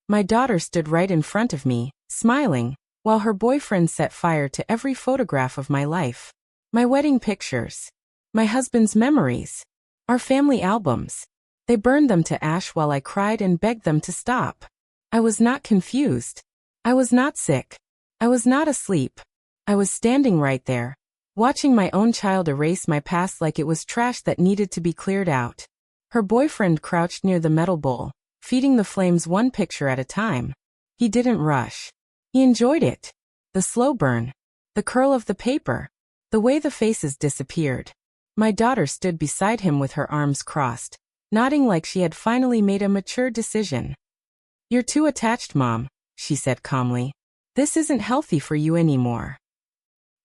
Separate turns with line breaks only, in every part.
My daughter stood right in front of me, smiling, while her boyfriend set fire to every photograph of my life. My wedding pictures. My husband's memories. Our family albums. They burned them to ash while I cried and begged them to stop. I was not confused. I was not sick. I was not asleep. I was standing right there, watching my own child erase my past like it was trash that needed to be cleared out. Her boyfriend crouched near the metal bowl, feeding the flames one picture at a time. He didn't rush. He enjoyed it. The slow burn. The curl of the paper. The way the faces disappeared. My daughter stood beside him with her arms crossed, nodding like she had finally made a mature decision. "You're too attached, Mom," she said calmly. "This isn't healthy for you anymore."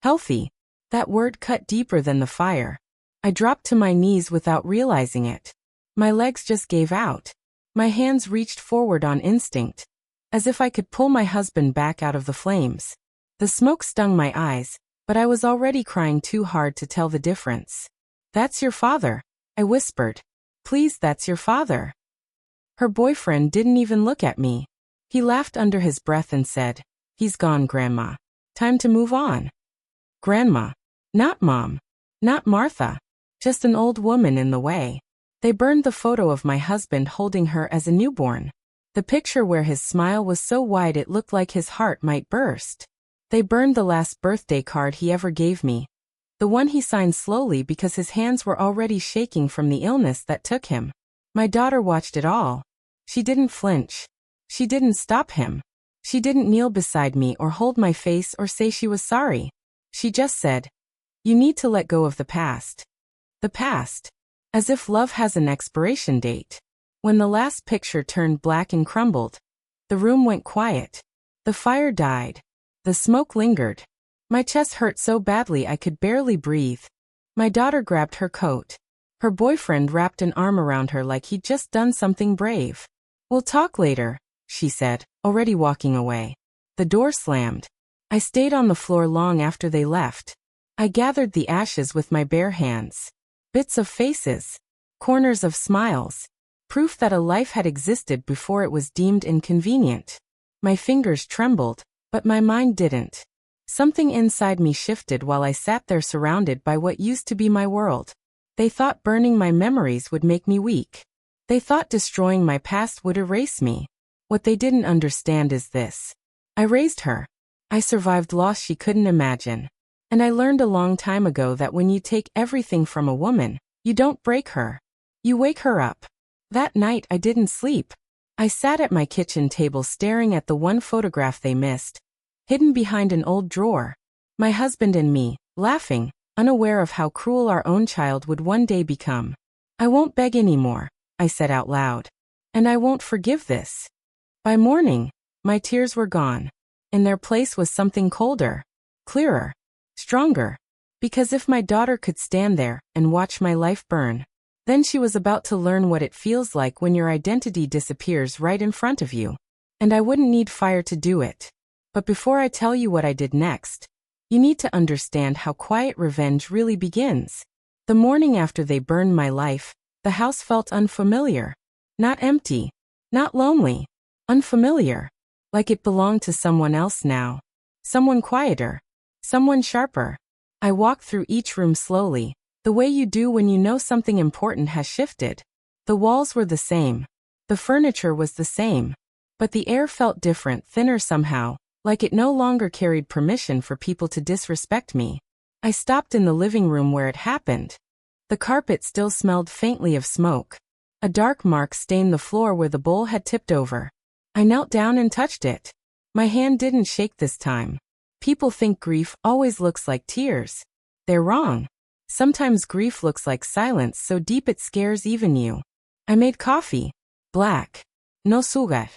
Healthy. That word cut deeper than the fire. I dropped to my knees without realizing it. My legs just gave out. My hands reached forward on instinct, as if I could pull my husband back out of the flames. The smoke stung my eyes, but I was already crying too hard to tell the difference. "That's your father," I whispered. "Please, that's your father." Her boyfriend didn't even look at me. He laughed under his breath and said, "He's gone, Grandma. Time to move on." Grandma. Not Mom. Not Martha. Just an old woman in the way. They burned the photo of my husband holding her as a newborn. The picture where his smile was so wide it looked like his heart might burst. They burned the last birthday card he ever gave me. The one he signed slowly because his hands were already shaking from the illness that took him. My daughter watched it all. She didn't flinch. She didn't stop him. She didn't kneel beside me or hold my face or say she was sorry. She just said, "You need to let go of the past." The past. As if love has an expiration date. When the last picture turned black and crumbled, the room went quiet. The fire died. The smoke lingered. My chest hurt so badly I could barely breathe. My daughter grabbed her coat. Her boyfriend wrapped an arm around her like he'd just done something brave. "We'll talk later," she said, already walking away. The door slammed. I stayed on the floor long after they left. I gathered the ashes with my bare hands. Bits of faces. Corners of smiles. Proof that a life had existed before it was deemed inconvenient. My fingers trembled, but my mind didn't. Something inside me shifted while I sat there surrounded by what used to be my world. They thought burning my memories would make me weak. They thought destroying my past would erase me. What they didn't understand is this. I raised her. I survived loss she couldn't imagine. And I learned a long time ago that when you take everything from a woman, you don't break her. You wake her up. That night I didn't sleep. I sat at my kitchen table staring at the one photograph they missed, hidden behind an old drawer. My husband and me, laughing, unaware of how cruel our own child would one day become. "I won't beg anymore," I said out loud. "And I won't forgive this." By morning, my tears were gone. In their place was something colder, clearer, stronger. Because if my daughter could stand there and watch my life burn, then she was about to learn what it feels like when your identity disappears right in front of you. And I wouldn't need fire to do it. But before I tell you what I did next, you need to understand how quiet revenge really begins. The morning after they burned my life, the house felt unfamiliar. Not empty. Not lonely. Unfamiliar. Like it belonged to someone else now. Someone quieter. Someone sharper. I walked through each room slowly, the way you do when you know something important has shifted. The walls were the same. The furniture was the same. But the air felt different, thinner somehow, like it no longer carried permission for people to disrespect me. I stopped in the living room where it happened. The carpet still smelled faintly of smoke. A dark mark stained the floor where the bowl had tipped over. I knelt down and touched it. My hand didn't shake this time. People think grief always looks like tears. They're wrong. Sometimes grief looks like silence so deep it scares even you. I made coffee. Black. No sugar.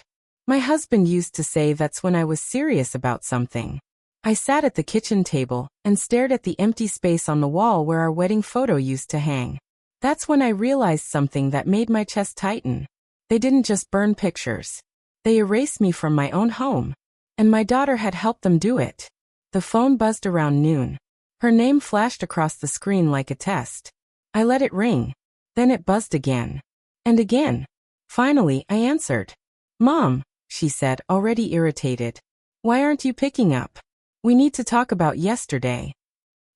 My husband used to say that's when I was serious about something. I sat at the kitchen table and stared at the empty space on the wall where our wedding photo used to hang. That's when I realized something that made my chest tighten. They didn't just burn pictures. They erased me from my own home. And my daughter had helped them do it. The phone buzzed around noon. Her name flashed across the screen like a test. I let it ring. Then it buzzed again. And again. Finally, I answered. "Mom," she said, already irritated. Why aren't you picking up? We need to talk about yesterday.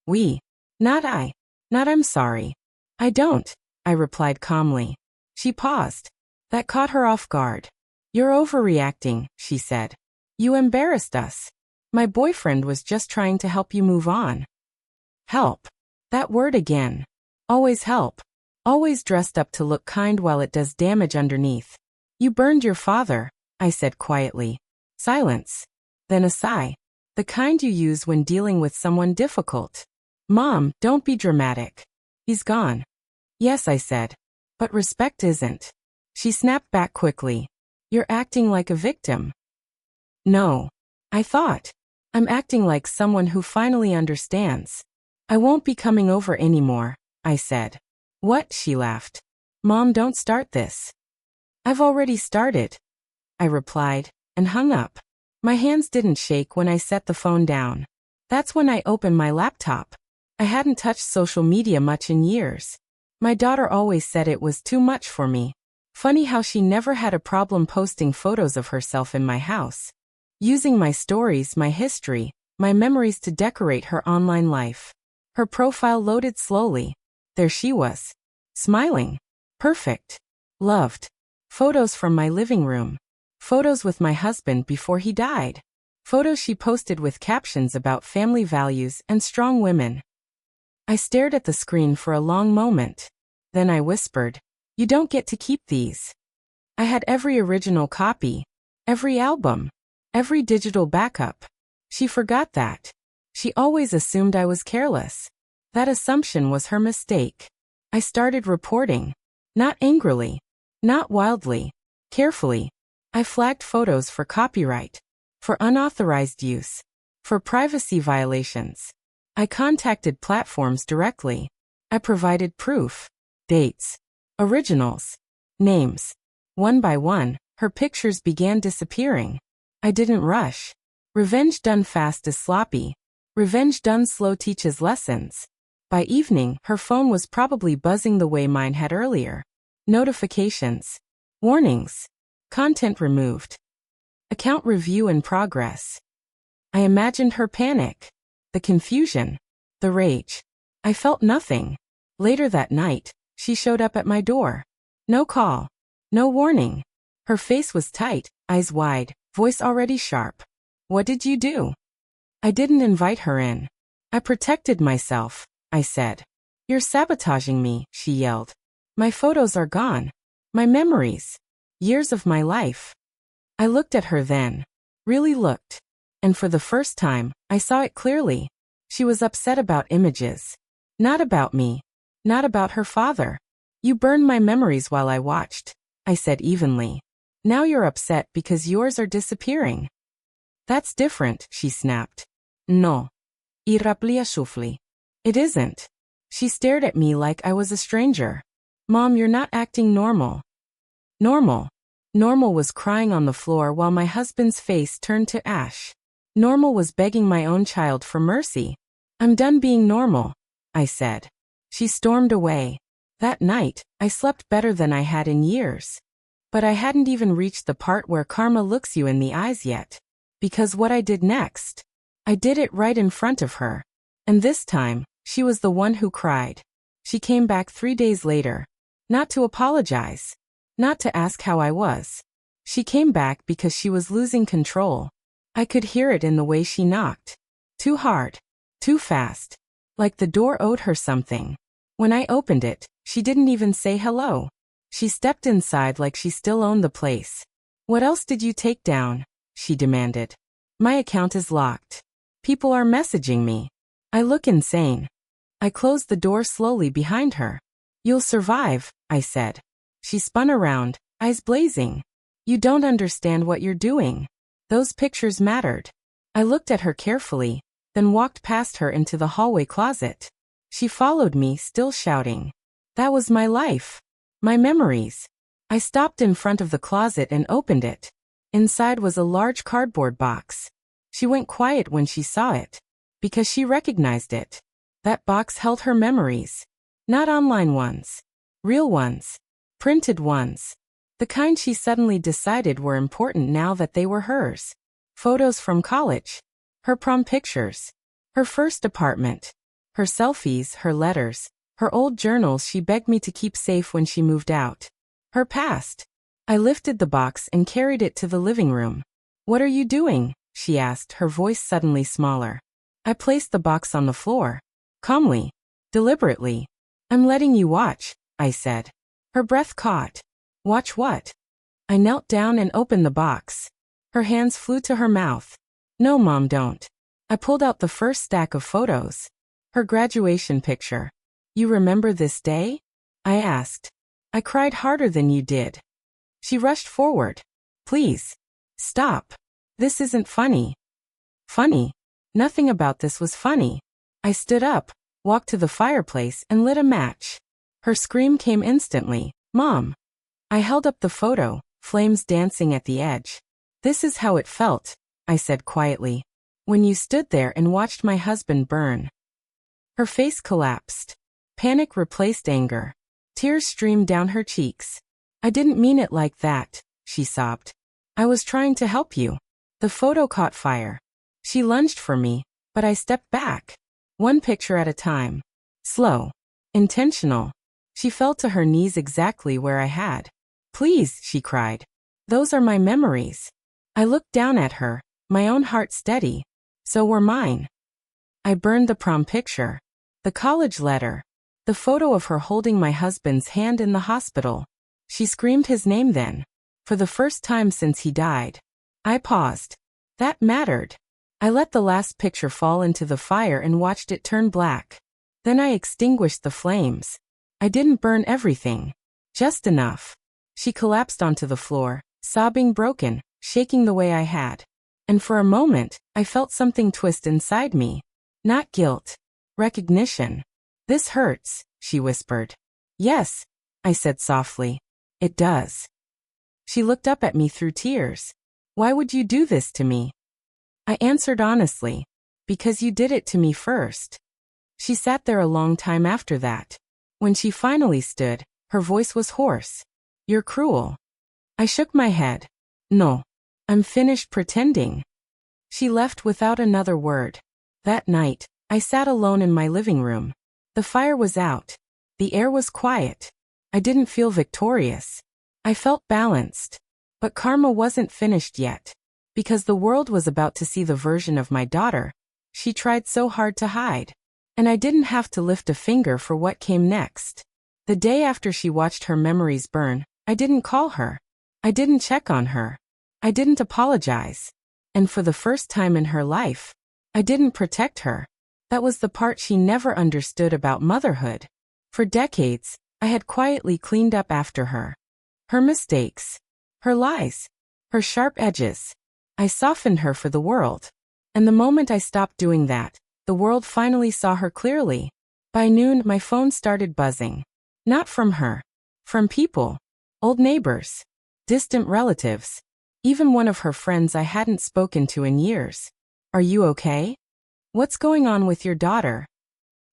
We. Not I. Not I'm sorry. I don't, I replied calmly. She paused. That caught her off guard. You're overreacting, she said. You embarrassed us. My boyfriend was just trying to help you move on. Help. That word again. Always help. Always dressed up to look kind while it does damage underneath. You burned your father, I said quietly. Silence. Then a sigh. The kind you use when dealing with someone difficult. Mom, don't be dramatic. He's gone. Yes, I said. But respect isn't. She snapped back quickly. You're acting like a victim. No. I thought. I'm acting like someone who finally understands. I won't be coming over anymore, I said. What? She laughed. Mom, don't start this. I've already started, I replied, and hung up. My hands didn't shake when I set the phone down. That's when I opened my laptop. I hadn't touched social media much in years. My daughter always said it was too much for me. Funny how she never had a problem posting photos of herself in my house. Using my stories, my history, my memories to decorate her online life. Her profile loaded slowly. There she was. Smiling. Perfect. Loved. Photos from my living room. Photos with my husband before he died. Photos she posted with captions about family values and strong women. I stared at the screen for a long moment. Then I whispered, "You don't get to keep these." I had every original copy, every album, every digital backup. She forgot that. She always assumed I was careless. That assumption was her mistake. I started reporting. Not angrily. Not wildly. Carefully. I flagged photos for copyright. For unauthorized use. For privacy violations. I contacted platforms directly. I provided proof. Dates. Originals. Names. One by one, her pictures began disappearing. I didn't rush. Revenge done fast is sloppy. Revenge done slow teaches lessons. By evening, her phone was probably buzzing the way mine had earlier. Notifications. Warnings. Content removed. Account review in progress. I imagined her panic. The confusion. The rage. I felt nothing. Later that night, she showed up at my door. No call. No warning. Her face was tight, eyes wide, voice already sharp. What did you do? I didn't invite her in. I protected myself, I said. You're sabotaging me, she yelled. My photos are gone. My memories. Years of my life. I looked at her then. Really looked. And for the first time, I saw it clearly. She was upset about images. Not about me. Not about her father. You burned my memories while I watched, I said evenly. Now you're upset because yours are disappearing. That's different, she snapped. No. Irraplia shufli. It isn't. She stared at me like I was a stranger. Mom, you're not acting normal. Normal. Normal was crying on the floor while my husband's face turned to ash. Normal was begging my own child for mercy. I'm done being normal, I said. She stormed away. That night, I slept better than I had in years. But I hadn't even reached the part where karma looks you in the eyes yet. Because what I did next, I did it right in front of her. And this time, she was the one who cried. She came back 3 days later. Not to apologize. Not to ask how I was. She came back because she was losing control. I could hear it in the way she knocked. Too hard. Too fast. Like the door owed her something. When I opened it, she didn't even say hello. She stepped inside like she still owned the place. What else did you take down? She demanded. My account is locked. People are messaging me. I look insane. I closed the door slowly behind her. You'll survive, I said. She spun around, eyes blazing. You don't understand what you're doing. Those pictures mattered. I looked at her carefully, then walked past her into the hallway closet. She followed me, still shouting. That was my life. My memories. I stopped in front of the closet and opened it. Inside was a large cardboard box. She went quiet when she saw it. Because she recognized it. That box held her memories. Not online ones. Real ones. Printed ones. The kind she suddenly decided were important now that they were hers. Photos from college. Her prom pictures. Her first apartment. Her selfies, her letters. Her old journals she begged me to keep safe when she moved out. Her past. I lifted the box and carried it to the living room. "What are you doing?" she asked, her voice suddenly smaller. I placed the box on the floor. Calmly. Deliberately. "I'm letting you watch," I said. Her breath caught. "Watch what?" I knelt down and opened the box. Her hands flew to her mouth. "No, Mom, don't." I pulled out the first stack of photos. Her graduation picture. "You remember this day?" I asked. "I cried harder than you did." She rushed forward. "Please. Stop. This isn't funny." Funny? Nothing about this was funny. I stood up, walked to the fireplace, and lit a match. Her scream came instantly. "Mom." I held up the photo, flames dancing at the edge. "This is how it felt," I said quietly, "when you stood there and watched my husband burn." Her face collapsed. Panic replaced anger. Tears streamed down her cheeks. "I didn't mean it like that," she sobbed. "I was trying to help you." The photo caught fire. She lunged for me, but I stepped back. One picture at a time. Slow. Intentional. She fell to her knees exactly where I had. "Please," she cried. "Those are my memories." I looked down at her, my own heart steady. So were mine. I burned the prom picture. The college letter. The photo of her holding my husband's hand in the hospital. She screamed his name then. For the first time since he died. I paused. That mattered. I let the last picture fall into the fire and watched it turn black. Then I extinguished the flames. I didn't burn everything. Just enough. She collapsed onto the floor, sobbing broken, shaking the way I had. And for a moment, I felt something twist inside me. Not guilt. Recognition. "This hurts," she whispered. "Yes," I said softly. "It does." She looked up at me through tears. "Why would you do this to me?" I answered honestly. "Because you did it to me first." She sat there a long time after that. When she finally stood, her voice was hoarse. "You're cruel." I shook my head. "No. I'm finished pretending." She left without another word. That night, I sat alone in my living room. The fire was out. The air was quiet. I didn't feel victorious. I felt balanced. But karma wasn't finished yet. Because the world was about to see the version of my daughter she tried so hard to hide. And I didn't have to lift a finger for what came next. The day after she watched her memories burn, I didn't call her. I didn't check on her. I didn't apologize. And for the first time in her life, I didn't protect her. That was the part she never understood about motherhood. For decades, I had quietly cleaned up after her. Her mistakes. Her lies. Her sharp edges. I softened her for the world. And the moment I stopped doing that, the world finally saw her clearly. By noon, my phone started buzzing. Not from her. From people. Old neighbors. Distant relatives. Even one of her friends I hadn't spoken to in years. "Are you okay? What's going on with your daughter?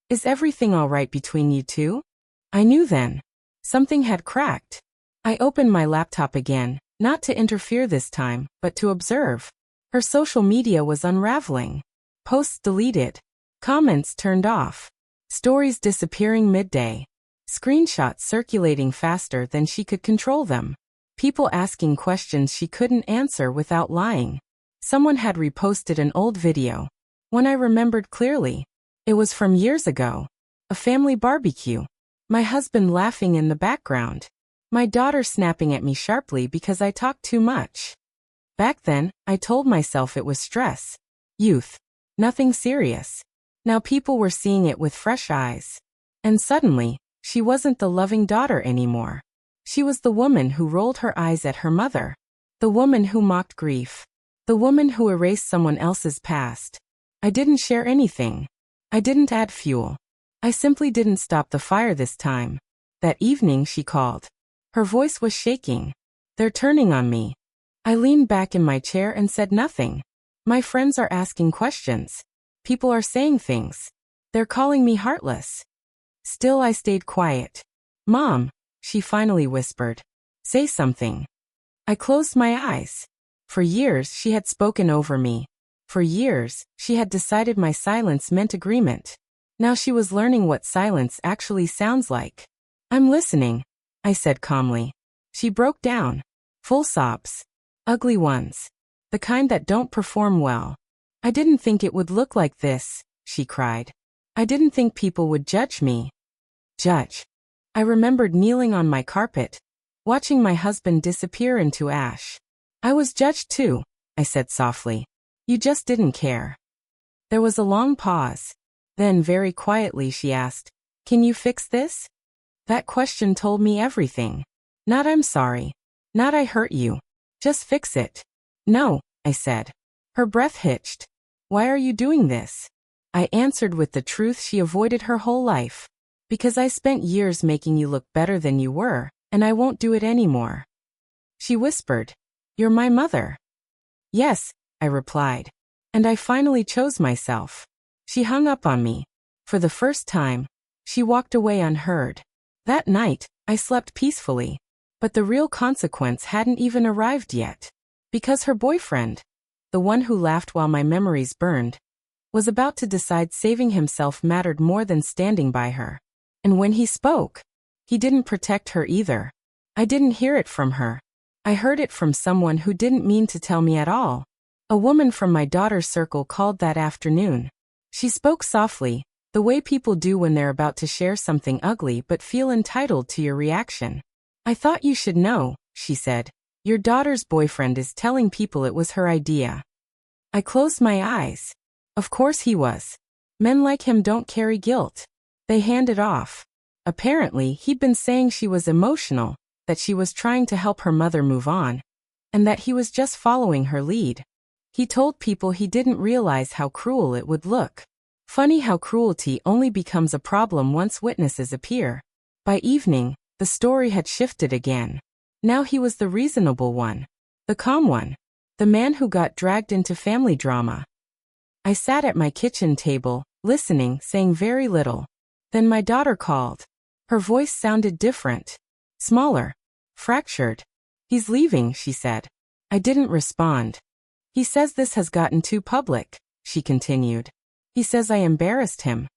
Is everything all right between you two?" I knew then. Something had cracked. I opened my laptop again, not to interfere this time, but to observe. Her social media was unraveling. Posts deleted. Comments turned off. Stories disappearing midday. Screenshots circulating faster than she could control them. People asking questions she couldn't answer without lying. Someone had reposted an old video. One I remembered clearly. It was from years ago. A family barbecue. My husband laughing in the background. My daughter snapping at me sharply because I talked too much. Back then, I told myself it was stress. Youth. Nothing serious. Now people were seeing it with fresh eyes. And suddenly, she wasn't the loving daughter anymore. She was the woman who rolled her eyes at her mother. The woman who mocked grief. The woman who erased someone else's past. I didn't share anything. I didn't add fuel. I simply didn't stop the fire this time. That evening she called. Her voice was shaking. "They're turning on me." I leaned back in my chair and said nothing. My friends are asking questions. People are saying things. They're calling me heartless. Still I stayed quiet. "Mom," she finally whispered. Say something. I closed my eyes. For years she had spoken over me. For years, she had decided my silence meant agreement. Now she was learning what silence actually sounds like. I'm listening, I said calmly. She broke down. Full sobs. Ugly ones. The kind that don't perform well. I didn't think it would look like this, she cried. I didn't think people would judge me. Judge. I remembered kneeling on my carpet, watching my husband disappear into ash. I was judged too, I said softly. You just didn't care. There was a long pause. Then very quietly she asked, "Can you fix this?" That question told me everything. Not "I'm sorry." Not "I hurt you." Just fix it. No, I said. Her breath hitched. Why are you doing this? I answered with the truth she avoided her whole life. Because I spent years making you look better than you were, and I won't do it anymore. She whispered, "You're my mother." Yes, I replied. And I finally chose myself. She hung up on me. For the first time, she walked away unheard. That night, I slept peacefully. But the real consequence hadn't even arrived yet. Because her boyfriend, the one who laughed while my memories burned, was about to decide saving himself mattered more than standing by her. And when he spoke, he didn't protect her either. I didn't hear it from her. I heard it from someone who didn't mean to tell me at all. A woman from my daughter's circle called that afternoon. She spoke softly, the way people do when they're about to share something ugly but feel entitled to your reaction. I thought you should know, she said. Your daughter's boyfriend is telling people it was her idea. I closed my eyes. Of course he was. Men like him don't carry guilt. They hand it off. Apparently, he'd been saying she was emotional, that she was trying to help her mother move on, and that he was just following her lead. He told people he didn't realize how cruel it would look. Funny how cruelty only becomes a problem once witnesses appear. By evening, the story had shifted again. Now he was the reasonable one. The calm one. The man who got dragged into family drama. I sat at my kitchen table, listening, saying very little. Then my daughter called. Her voice sounded different. Smaller. Fractured. He's leaving, she said. I didn't respond. He says this has gotten too public, she continued. He says I embarrassed him.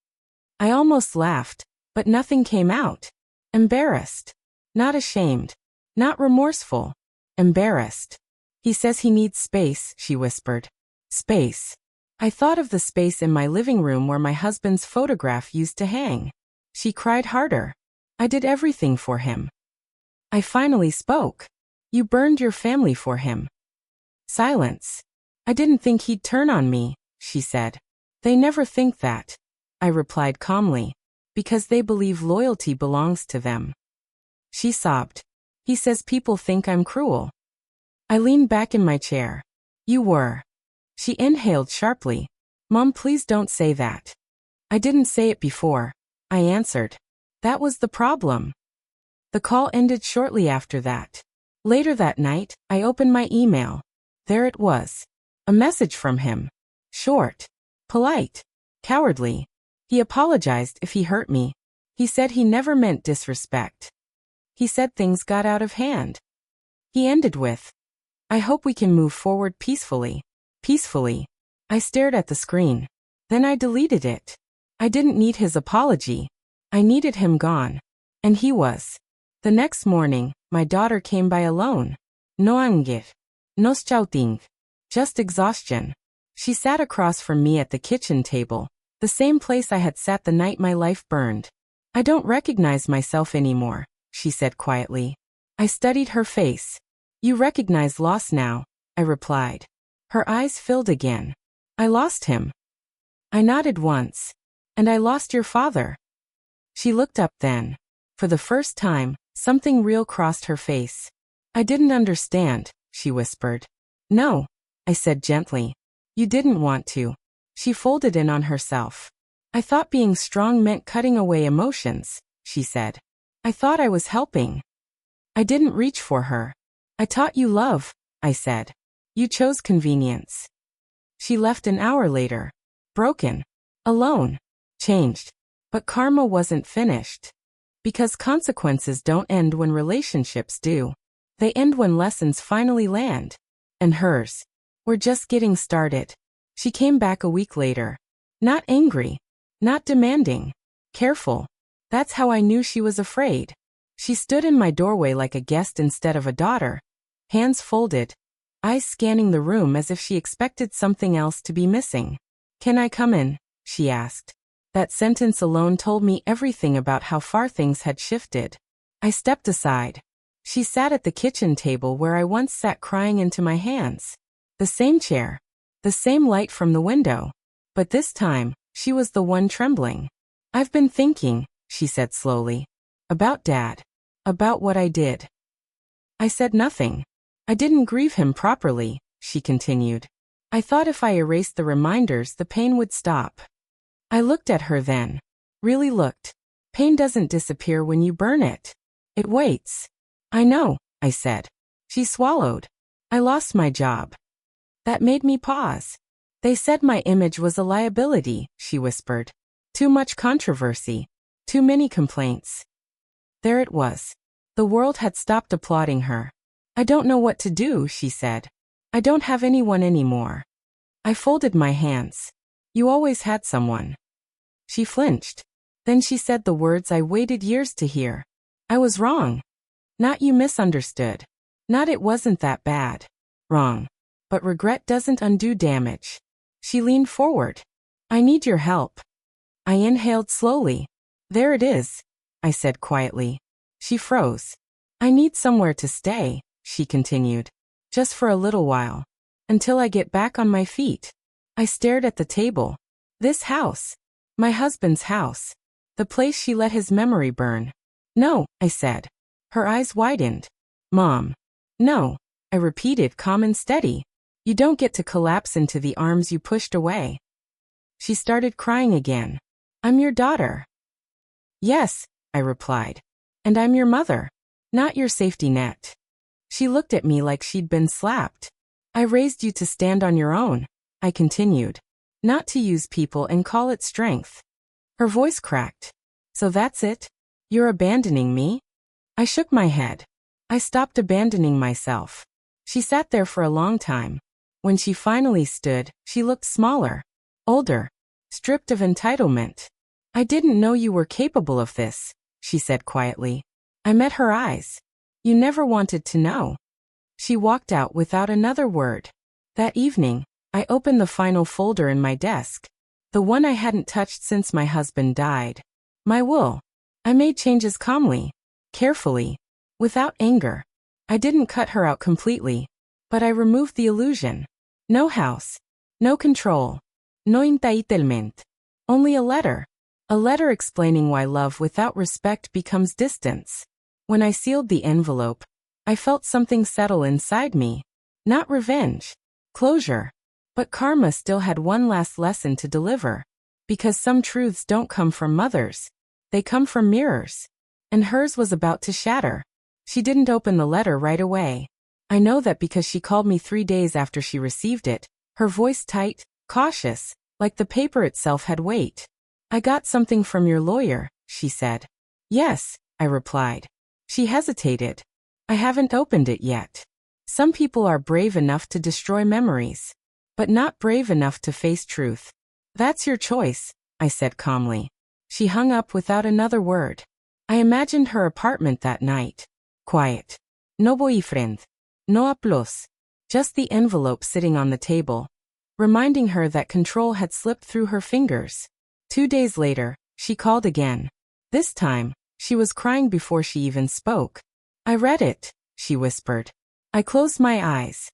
I almost laughed, but nothing came out. Embarrassed. Not ashamed. Not remorseful. Embarrassed. He says he needs space, she whispered. Space. I thought of the space in my living room where my husband's photograph used to hang. She cried harder. I did everything for him. I finally spoke. You burned your family for him. Silence. I didn't think he'd turn on me, she said. They never think that, I replied calmly, because they believe loyalty belongs to them. She sobbed. He says people think I'm cruel. I leaned back in my chair. You were. She inhaled sharply. Mom, please don't say that. I didn't say it before, I answered. That was the problem. The call ended shortly after that. Later that night, I opened my email. There it was. A message from him. Short. Polite. Cowardly. He apologized if he hurt me. He said he never meant disrespect. He said things got out of hand. He ended with, I hope we can move forward peacefully. Peacefully. I stared at the screen. Then I deleted it. I didn't need his apology. I needed him gone. And he was. The next morning, my daughter came by alone. No anger. No shouting. Just exhaustion. She sat across from me at the kitchen table, the same place I had sat the night my life burned. I don't recognize myself anymore, she said quietly. I studied her face. You recognize loss now, I replied. Her eyes filled again. I lost him. I nodded once. And I lost your father. She looked up then. For the first time, something real crossed her face. I didn't understand, she whispered. No, I said gently. You didn't want to. She folded in on herself. I thought being strong meant cutting away emotions, she said. I thought I was helping. I didn't reach for her. I taught you love, I said. You chose convenience. She left an hour later. Broken. Alone. Changed. But karma wasn't finished. Because consequences don't end when relationships do. They end when lessons finally land. And hers. We're just getting started. She came back a week later. Not angry. Not demanding. Careful. That's how I knew she was afraid. She stood in my doorway like a guest instead of a daughter. Hands folded. Eyes scanning the room as if she expected something else to be missing. Can I come in? She asked. That sentence alone told me everything about how far things had shifted. I stepped aside. She sat at the kitchen table where I once sat crying into my hands. The same chair. The same light from the window. But this time, she was the one trembling. I've been thinking, she said slowly. About Dad. About what I did. I said nothing. I didn't grieve him properly, she continued. I thought if I erased the reminders the pain would stop. I looked at her then. Really looked. Pain doesn't disappear when you burn it. It waits. I know, I said. She swallowed. I lost my job. That made me pause. They said my image was a liability, she whispered. Too much controversy. Too many complaints. There it was. The world had stopped applauding her. I don't know what to do, she said. I don't have anyone anymore. I folded my hands. You always had someone. She flinched. Then she said the words I waited years to hear. I was wrong. Not you misunderstood. Not it wasn't that bad. Wrong. But regret doesn't undo damage. She leaned forward. I need your help. I inhaled slowly. There it is, I said quietly. She froze. I need somewhere to stay, she continued. Just for a little while. Until I get back on my feet. I stared at the table. This house. My husband's house. The place she let his memory burn. No, I said. Her eyes widened. Mom. No, I repeated calm and steady. You don't get to collapse into the arms you pushed away. She started crying again. I'm your daughter. Yes, I replied. And I'm your mother. Not your safety net. She looked at me like she'd been slapped. I raised you to stand on your own, I continued. Not to use people and call it strength. Her voice cracked. So that's it? You're abandoning me? I shook my head. I stopped abandoning myself. She sat there for a long time. When she finally stood, she looked smaller, older, stripped of entitlement. I didn't know you were capable of this, she said quietly. I met her eyes. You never wanted to know. She walked out without another word. That evening, I opened the final folder in my desk. The one I hadn't touched since my husband died. My will. I made changes calmly, carefully, without anger. I didn't cut her out completely, but I removed the illusion. No house. No control. No entitlement. Only a letter. A letter explaining why love without respect becomes distance. When I sealed the envelope, I felt something settle inside me. Not revenge. Closure. But karma still had one last lesson to deliver. Because some truths don't come from mothers. They come from mirrors. And hers was about to shatter. She didn't open the letter right away. I know that because she called me 3 days after she received it, her voice tight, cautious, like the paper itself had weight. I got something from your lawyer, she said. Yes, I replied. She hesitated. I haven't opened it yet. Some people are brave enough to destroy memories, but not brave enough to face truth. That's your choice, I said calmly. She hung up without another word. I imagined her apartment that night. Quiet. No boyfriend. No applause. Just the envelope sitting on the table, reminding her that control had slipped through her fingers. 2 days later, she called again. This time, she was crying before she even spoke. I read it, she whispered. I closed my eyes.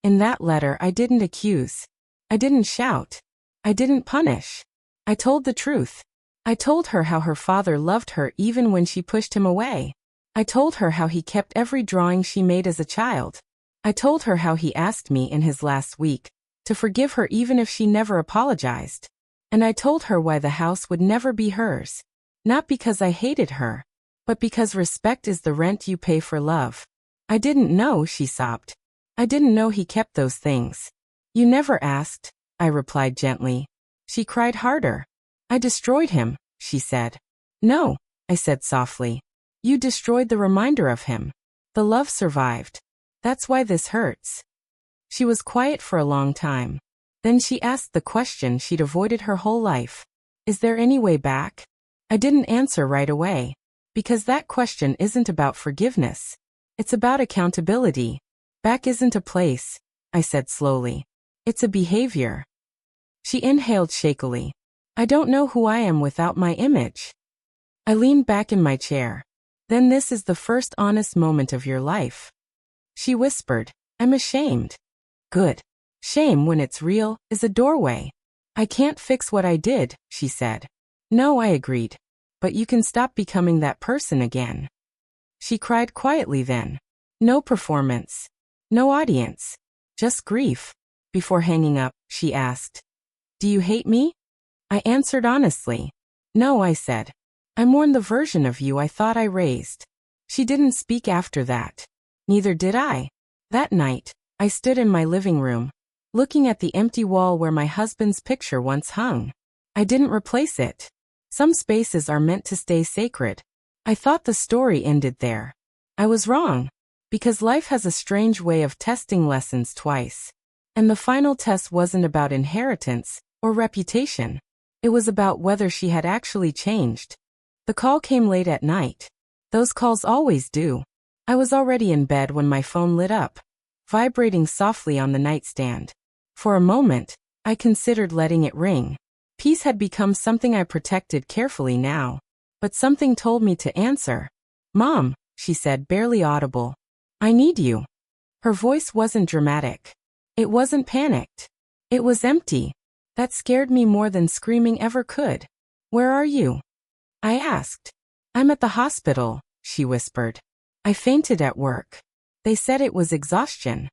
In that letter I didn't accuse. I didn't shout. I didn't punish. I told the truth. I told her how her father loved her even when she pushed him away. I told her how he kept every drawing she made as a child. I told her how he asked me in his last week to forgive her even if she never apologized. And I told her why the house would never be hers. Not because I hated her, but because respect is the rent you pay for love. I didn't know, she sobbed. I didn't know he kept those things. You never asked, I replied gently. She cried harder. I destroyed him, she said. No, I said softly. You destroyed the reminder of him. The love survived. That's why this hurts. She was quiet for a long time. Then she asked the question she'd avoided her whole life. Is there any way back? I didn't answer right away. Because that question isn't about forgiveness. It's about accountability. Back isn't a place, I said slowly. It's a behavior. She inhaled shakily. I don't know who I am without my image. I leaned back in my chair. Then this is the first honest moment of your life. She whispered, I'm ashamed. Good. Shame, when it's real, is a doorway. I can't fix what I did, she said. No, I agreed. But you can stop becoming that person again. She cried quietly then. No performance. No audience. Just grief. Before hanging up, she asked, do you hate me? I answered honestly. No, I said. I mourn the version of you I thought I raised. She didn't speak after that. Neither did I. That night, I stood in my living room, looking at the empty wall where my husband's picture once hung. I didn't replace it. Some spaces are meant to stay sacred. I thought the story ended there. I was wrong. Because life has a strange way of testing lessons twice. And the final test wasn't about inheritance or reputation. It was about whether she had actually changed. The call came late at night. Those calls always do. I was already in bed when my phone lit up, vibrating softly on the nightstand. For a moment, I considered letting it ring. Peace had become something I protected carefully now. But something told me to answer. Mom, she said, barely audible. I need you. Her voice wasn't dramatic. It wasn't panicked. It was empty. That scared me more than screaming ever could. Where are you? I asked. I'm at the hospital, she whispered. I fainted at work. They said it was exhaustion.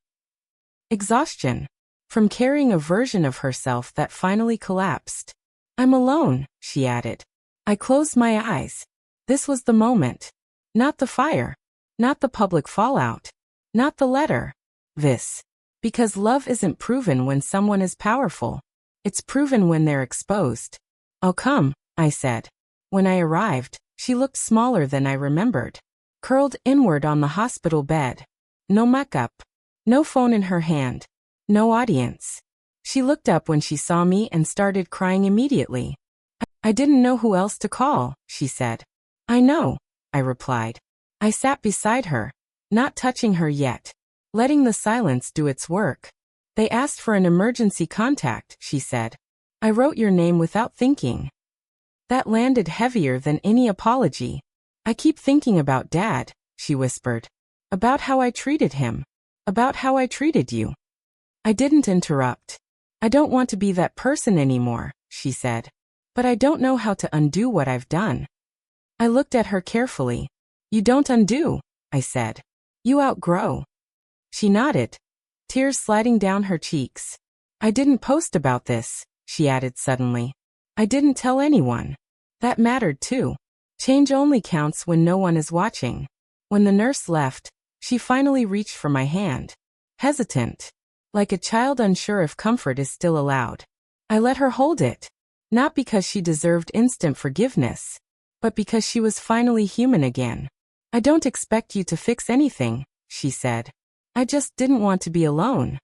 Exhaustion. From carrying a version of herself that finally collapsed. I'm alone, she added. I closed my eyes. This was the moment. Not the fire. Not the public fallout. Not the letter. This. Because love isn't proven when someone is powerful. It's proven when they're exposed. I'll come, I said. When I arrived, she looked smaller than I remembered. Curled inward on the hospital bed. No makeup. No phone in her hand. No audience. She looked up when she saw me and started crying immediately. I didn't know who else to call, she said. I know, I replied. I sat beside her, not touching her yet, letting the silence do its work. They asked for an emergency contact, she said. I wrote your name without thinking. That landed heavier than any apology. I keep thinking about Dad, she whispered. About how I treated him. About how I treated you. I didn't interrupt. I don't want to be that person anymore, she said. But I don't know how to undo what I've done. I looked at her carefully. You don't undo, I said. You outgrow. She nodded, tears sliding down her cheeks. I didn't post about this, she added suddenly. I didn't tell anyone. That mattered too. Change only counts when no one is watching. When the nurse left, she finally reached for my hand. Hesitant. Like a child unsure if comfort is still allowed. I let her hold it. Not because she deserved instant forgiveness, but because she was finally human again. I don't expect you to fix anything, she said. I just didn't want to be alone.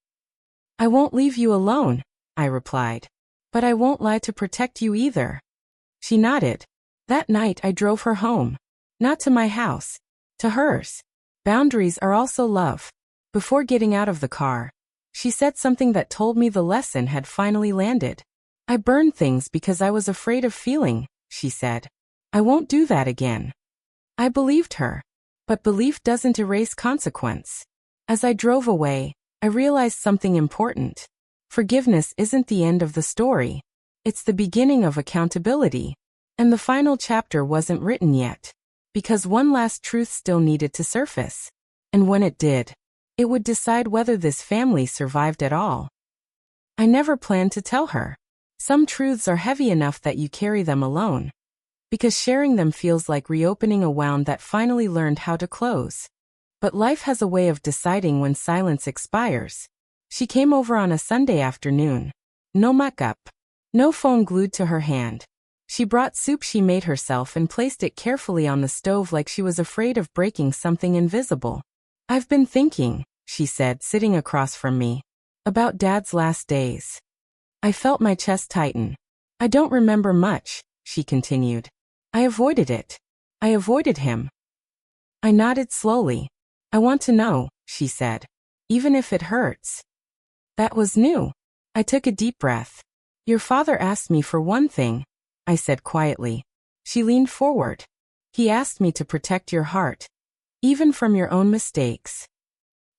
I won't leave you alone, I replied. But I won't lie to protect you either. She nodded. That night I drove her home. Not to my house. To hers. Boundaries are also love. Before getting out of the car, she said something that told me the lesson had finally landed. I burned things because I was afraid of feeling, she said. I won't do that again. I believed her. But belief doesn't erase consequence. As I drove away, I realized something important. Forgiveness isn't the end of the story. It's the beginning of accountability. And the final chapter wasn't written yet. Because one last truth still needed to surface. And when it did, it would decide whether this family survived at all. I never planned to tell her. Some truths are heavy enough that you carry them alone. Because sharing them feels like reopening a wound that finally learned how to close. But life has a way of deciding when silence expires. She came over on a Sunday afternoon. No makeup. No phone glued to her hand. She brought soup she made herself and placed it carefully on the stove like she was afraid of breaking something invisible. I've been thinking, she said, sitting across from me, about Dad's last days. I felt my chest tighten. I don't remember much, she continued. I avoided it. I avoided him. I nodded slowly. I want to know, she said. Even if it hurts. That was new. I took a deep breath. Your father asked me for one thing, I said quietly. She leaned forward. He asked me to protect your heart. Even from your own mistakes.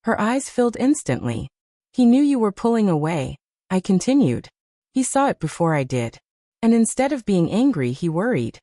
Her eyes filled instantly. He knew you were pulling away, I continued. He saw it before I did. And instead of being angry, he worried.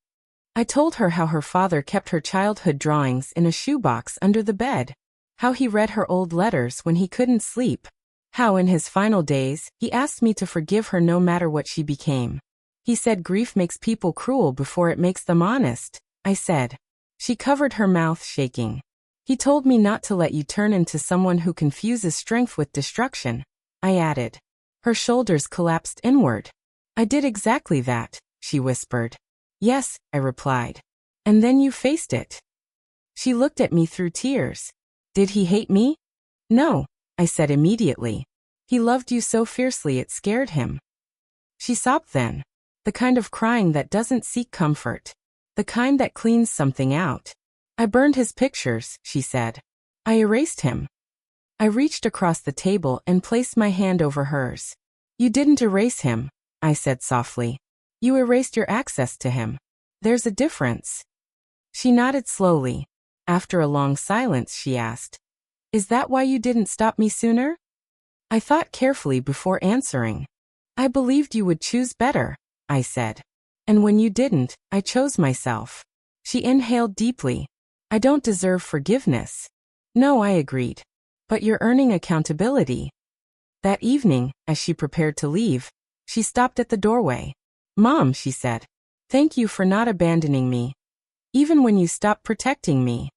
I told her how her father kept her childhood drawings in a shoebox under the bed. How he read her old letters when he couldn't sleep. How in his final days, he asked me to forgive her no matter what she became. He said grief makes people cruel before it makes them honest, I said. She covered her mouth, shaking. He told me not to let you turn into someone who confuses strength with destruction, I added. Her shoulders collapsed inward. I did exactly that, she whispered. Yes, I replied. And then you faced it. She looked at me through tears. Did he hate me? No, I said immediately. He loved you so fiercely it scared him. She sobbed then. The kind of crying that doesn't seek comfort. The kind that cleans something out. I burned his pictures, she said. I erased him. I reached across the table and placed my hand over hers. You didn't erase him, I said softly. You erased your access to him. There's a difference. She nodded slowly. After a long silence, she asked, Is that why you didn't stop me sooner? I thought carefully before answering. I believed you would choose better, I said. And when you didn't, I chose myself. She inhaled deeply. I don't deserve forgiveness. No, I agreed. But you're earning accountability. That evening, as she prepared to leave, she stopped at the doorway. Mom, she said. Thank you for not abandoning me. Even when you stopped protecting me.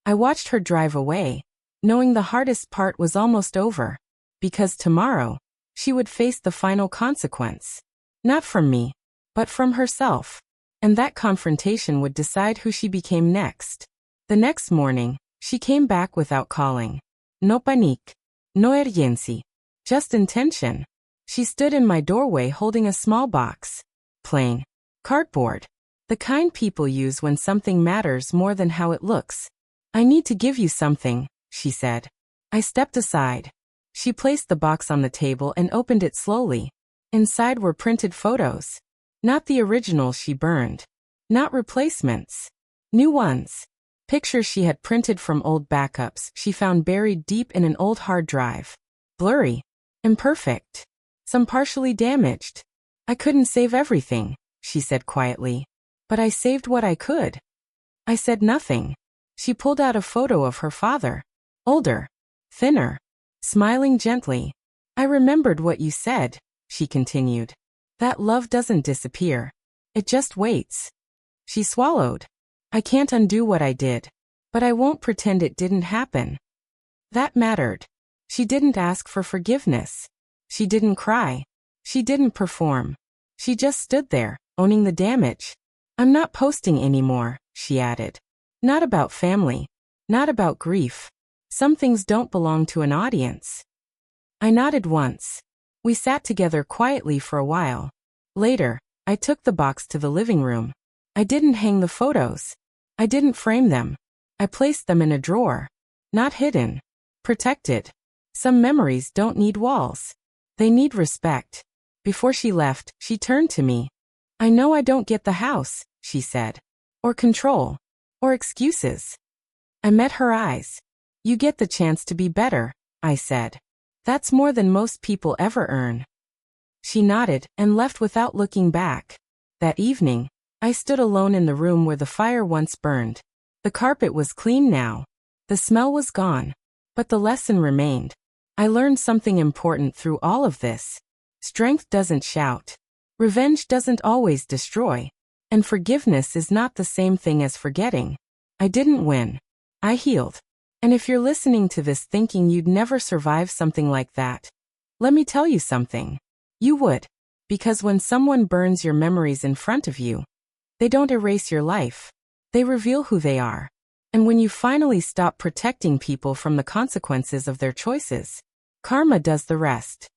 I watched her drive away, knowing the hardest part was almost over. Because tomorrow, she would face the final consequence. Not from me, but from herself. And that confrontation would decide who she became next. The next morning, she came back without calling. No panique. No urgency. Just intention. She stood in my doorway holding a small box. Plain. Cardboard. The kind people use when something matters more than how it looks. I need to give you something, she said. I stepped aside. She placed the box on the table and opened it slowly. Inside were printed photos. Not the originals she burned. Not replacements. New ones. Pictures she had printed from old backups she found buried deep in an old hard drive. Blurry. Imperfect. Some partially damaged. I couldn't save everything, she said quietly. But I saved what I could. I said nothing. She pulled out a photo of her father. Older. Thinner. Smiling gently. I remembered what you said, she continued. That love doesn't disappear. It just waits. She swallowed. I can't undo what I did. But I won't pretend it didn't happen. That mattered. She didn't ask for forgiveness. She didn't cry. She didn't perform. She just stood there, owning the damage. I'm not posting anymore, she added. Not about family. Not about grief. Some things don't belong to an audience. I nodded once. We sat together quietly for a while. Later, I took the box to the living room. I didn't hang the photos. I didn't frame them. I placed them in a drawer. Not hidden. Protected. Some memories don't need walls. They need respect. Before she left, she turned to me. I know I don't get the house, she said. Or control. Or excuses. I met her eyes. You get the chance to be better, I said. That's more than most people ever earn. She nodded and left without looking back. That evening, I stood alone in the room where the fire once burned. The carpet was clean now. The smell was gone. But the lesson remained. I learned something important through all of this. Strength doesn't shout. Revenge doesn't always destroy. And forgiveness is not the same thing as forgetting. I didn't win. I healed. And if you're listening to this thinking you'd never survive something like that, let me tell you something. You would. Because when someone burns your memories in front of you, they don't erase your life. They reveal who they are. And when you finally stop protecting people from the consequences of their choices, karma does the rest.